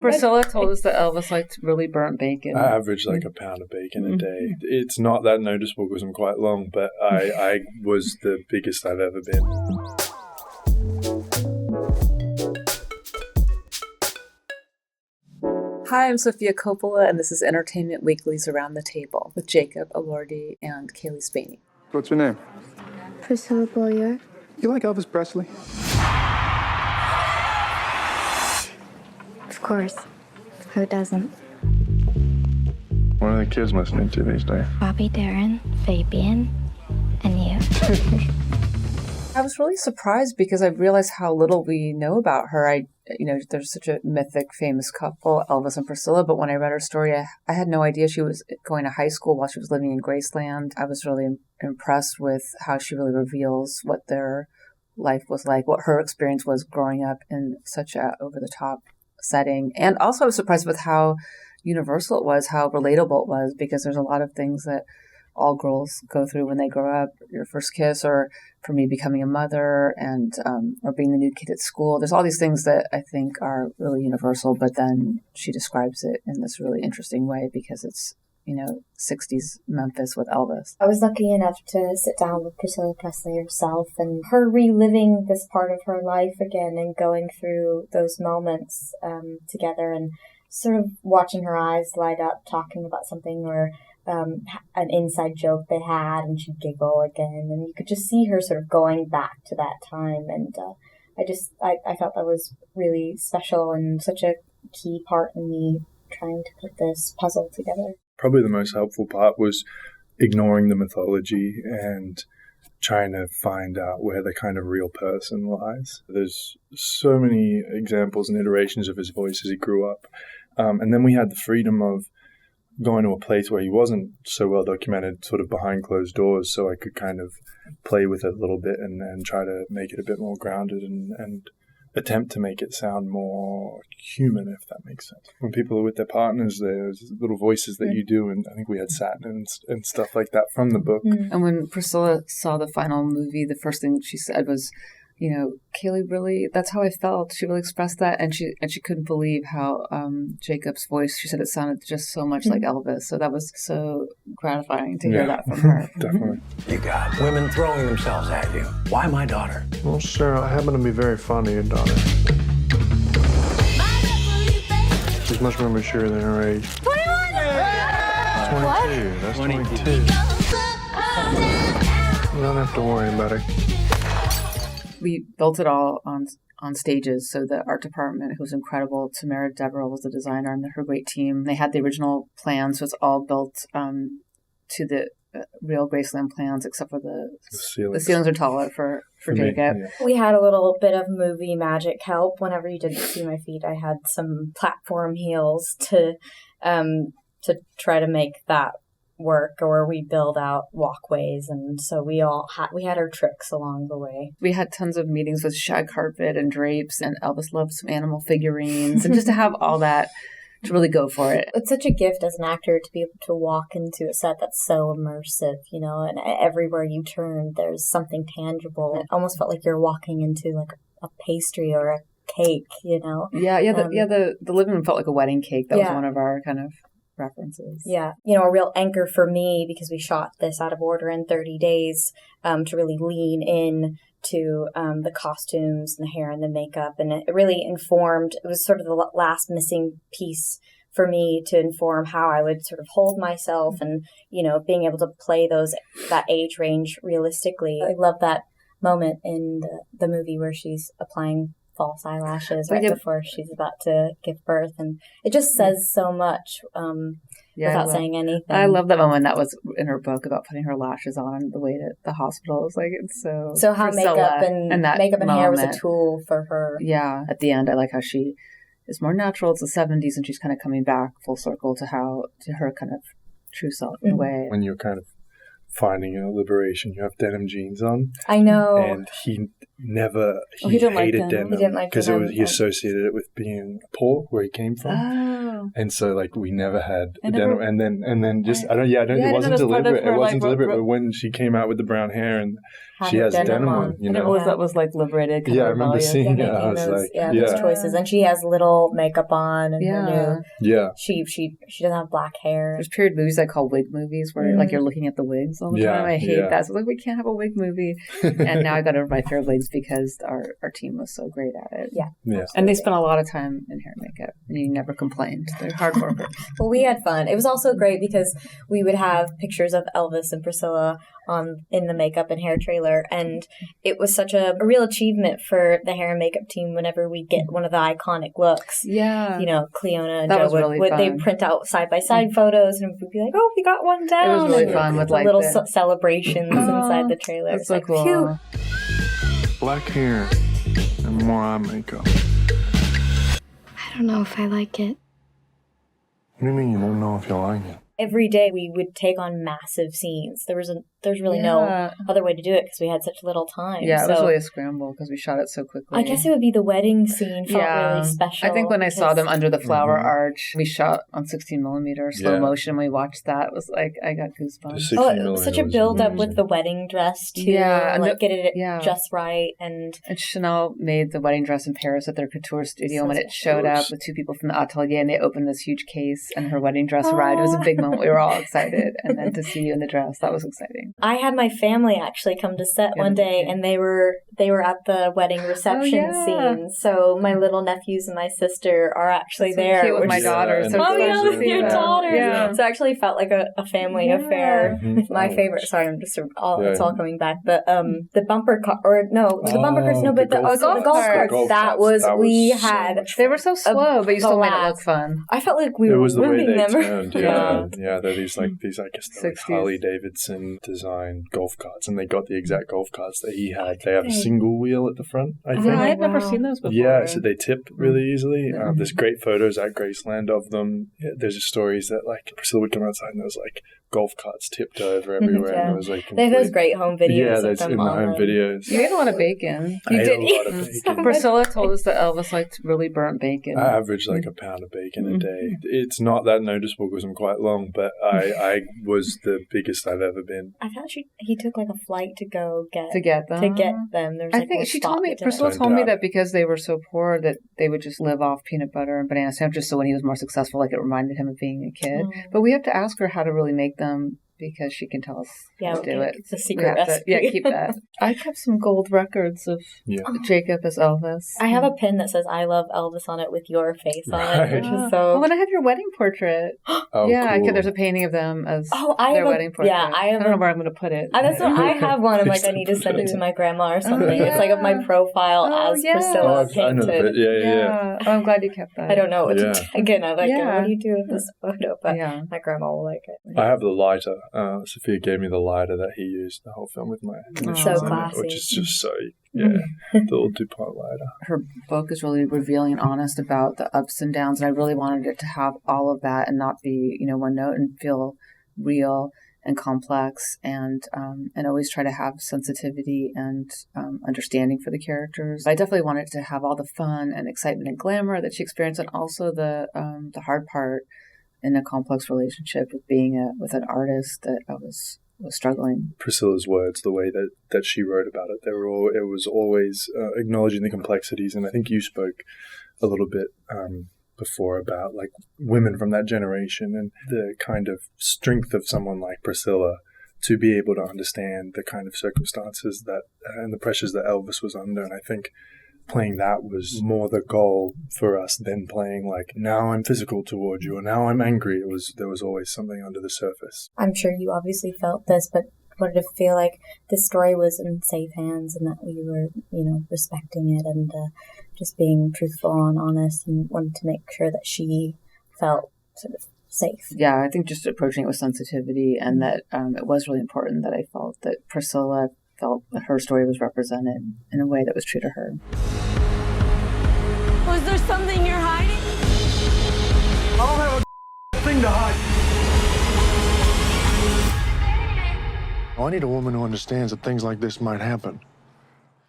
Priscilla told us that Elvis liked really burnt bacon. I average like a pound of bacon a day. It's not that noticeable because I'm quite long, but I was the biggest I've ever been. Hi, I'm Sofia Coppola, and this is Entertainment Weekly's Around the Table with Jacob, Elordi, and Cailee Spaeny. What's your name? Priscilla Beaulieu. You like Elvis Presley? Of course. Who doesn't? What are the kids listening to these days? Bobby Darin, Fabian, and you. I was really surprised because I realized how little we know about her. There's such a mythic, famous couple, Elvis and Priscilla, but when I read her story, I had no idea she was going to high school while she was living in Graceland. I was really impressed with how she really reveals what their life was like, what her experience was growing up in such a over-the-top setting. And also I was surprised with how universal it was, how relatable it was, because there's a lot of things that all girls go through when they grow up, your first kiss, or for me, becoming a mother, and or being the new kid at school. There's all these things that I think are really universal, but then she describes it in this really interesting way because it's, 60s Memphis with Elvis. I was lucky enough to sit down with Priscilla Presley herself and her reliving this part of her life again and going through those moments together and sort of watching her eyes light up, talking about something or an inside joke they had, and she'd giggle again, and you could just see her sort of going back to that time. And I thought that was really special and such a key part in me trying to put this puzzle together. Probably the most helpful part was ignoring the mythology and trying to find out where the kind of real person lies. There's so many examples and iterations of his voice as he grew up. And then we had the freedom of going to a place where he wasn't so well documented, sort of behind closed doors, so I could kind of play with it a little bit and try to make it a bit more grounded and attempt to make it sound more human, if that makes sense. When people are with their partners, there's little voices that you do, and I think we had satin and stuff like that from the book. And when Priscilla saw the final movie, the first thing she said was, Cailee, really, that's how I felt. She really expressed that, and she couldn't believe how Jacob's voice, she said it sounded just so much like Elvis. So that was so gratifying to hear that from her. Definitely. You got women throwing themselves at you. Why my daughter? Well, Sarah, I happen to be very fond of your daughter. She's much more mature than her age. 21! 22. That's 22. You don't have to worry about her. We built it all on stages. So the art department, who was incredible, Tamara Deverell was the designer, and her great team. They had the original plans, so it's all built to the real Graceland plans, except for the ceilings are taller for Jacob. Yeah. We had a little bit of movie magic help. Whenever you didn't see my feet, I had some platform heels to try to make that work, or we build out walkways, and so we had our tricks along the way. We had tons of meetings with shag carpet and drapes, and Elvis loved some animal figurines, and just to have all that, to really go for it. It's such a gift as an actor to be able to walk into a set that's so immersive, and everywhere you turn there's something tangible. It almost felt like you're walking into like a pastry or a cake, The living room felt like a wedding cake. That was one of our kind of references. Yeah. A real anchor for me, because we shot this out of order in 30 days, to really lean in to the costumes and the hair and the makeup. And it really informed, it was sort of the last missing piece for me to inform how I would sort of hold myself and, being able to play that age range realistically. I love that moment in the movie where she's applying false eyelashes before she's about to give birth, and it just says so much without saying anything. I love that moment. That was in her book about putting her lashes on the way to the hospital. It was like, it's so how makeup and hair was a tool for her. Yeah, at the end I like how she is more natural. It's the 70s, and she's kind of coming back full circle to her kind of true self in a way. When you're kind of finding a liberation, you have denim jeans on. I know. And he hated denim because he associated it with being poor where he came from. And so like we never had I denim, never- and then just I don't Yeah, I it didn't wasn't know that's part of deliberate. her, It wasn't like, deliberate. But when she came out with the brown hair and Had she her has denim on, on. you I didn't know. realize that was like liberated. Kind Yeah, of I remember rebellious. seeing it. Making I was those, like, those choices, and she has little makeup on, and her new. Yeah. She doesn't have black hair. There's period movies I call wig movies where like you're looking at the wigs all the Yeah, time. I hate yeah. that. So like we can't have a wig movie. And now I got over my fear of wigs because our team was so great at it. Yeah. Yeah. And they spent a lot of time in hair and makeup. And you never complained. They're hard workers. Well, we had fun. It was also great because we would have pictures of Elvis and Priscilla in the makeup and hair trailer, and it was such a real achievement for the hair and makeup team whenever we get one of the iconic looks. Yeah. You know, Cleona and That Joe was really would they fun. print out side by side photos, and we'd be like, "Oh, we got one down." It was really and fun with the like little the... celebrations inside the trailer. That's It's so like, cool. phew. Black hair and more eye makeup. I don't know if I like it. What do you mean you don't know if you like it? Every day we would take on massive scenes. There's really no other way to do it because we had such little time. Yeah, it was So really a scramble because we shot it so quickly. I guess it would be the wedding scene felt really special. I think when I saw them because- under the flower arch, we shot on 16 millimeter slow motion. We watched that. It was like, I got goosebumps. Oh, it was such a build up with the wedding dress too. Yeah, and like get it yeah. just right. And Chanel made the wedding dress in Paris at their couture studio. So When it showed up with two people from the atelier, and they opened this huge case, and her wedding dress arrived. It was a big moment. We were all excited, and then to see you in the dress, that was exciting. I had my family actually come to set one day, and they were at the wedding reception scene. So my little nephews and my sister are actually That's so there. cute with which my is- daughter. So Oh fun yeah, to with see your them. daughter. Yeah. So it actually felt like a family affair. My favorite. Sorry, I'm just it's all coming back. The bumper car, or no, the bumper cars. No, but the golf carts. That was we had. They were so slow, but you still made it look fun. I felt like we It were was the way moving they them. turned, yeah. They're these I guess they're like 60s. Harley Davidson designed golf carts, and they got the exact golf carts that he had. They have a single wheel at the front, I think. I had never seen those before. Yeah, so they tip really easily. There's great photos at Graceland of them. Yeah, there's just stories that like Priscilla would come outside and there was like golf carts tipped over everywhere. And it was like They have those great home videos. Yeah, of there's them in the home online. videos. You ate a lot of bacon. I ate did a eat lot of bacon. Priscilla told us that Elvis liked really burnt bacon. I average like a pound of bacon a day. It's not that noticeable because I'm quite long, but I was the biggest I've ever been. I thought he took like a flight to go get them. To get them. There's I like think one she spot told me, that did it. Priscilla told me Turned out. that because they were so poor that they would just live off peanut butter and banana sandwiches. So when he was more successful, like it reminded him of being a kid. But we have to ask her how to really make them because she can tell us how to do it. It's a We secret have to- recipe. keep that. I kept some gold records of Jacob as Elvis. I have a pin that says "I love Elvis" on it with your face on it, which is so. Oh, and I have your wedding portrait. Oh, yeah, cool. there's a painting of them as I their have wedding portrait. Yeah, I don't know where I'm going to put it. That's what I have one. I'm like, I need to send it to my grandma or something. It's like of my profile as Priscilla I know the painted. bit. Yeah. Oh, I'm glad you kept that. I don't know what to Yeah. do. Again, I'm like, Yeah. what do you do with this photo? But Yeah. my grandma will like it. I have the lighter. Sophia gave me the lighter that he used the whole film with my initials So in it, classy. which is just so, the little DuPont lighter. Her book is really revealing and honest about the ups and downs, and I really wanted it to have all of that and not be, one note, and feel real and complex, and always try to have sensitivity and understanding for the characters. I definitely wanted to have all the fun and excitement and glamour that she experienced, and also the hard part in a complex relationship with being with an artist that I was struggling. Priscilla's words, the way that she wrote about it, it was always acknowledging the complexities, and I think you spoke a little bit before about like women from that generation and the kind of strength of someone like Priscilla to be able to understand the kind of circumstances that and the pressures that Elvis was under. And I think playing that was more the goal for us than playing like, now I'm physical toward you or now I'm angry. There was always something under the surface. I'm sure you obviously felt this, but what did it feel like this story was in safe hands and that we were, respecting it and just being truthful and honest, and wanted to make sure that she felt sort of safe? Yeah, I think just approaching it with sensitivity, and that it was really important that I felt that Priscilla felt that her story was represented in a way that was true to her. Was there something you're hiding? I don't have a thing to hide. I need a woman who understands that things like this might happen.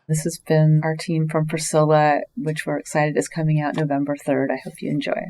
This has been our team from Priscilla, which we're excited is coming out November 3rd. I hope you enjoy.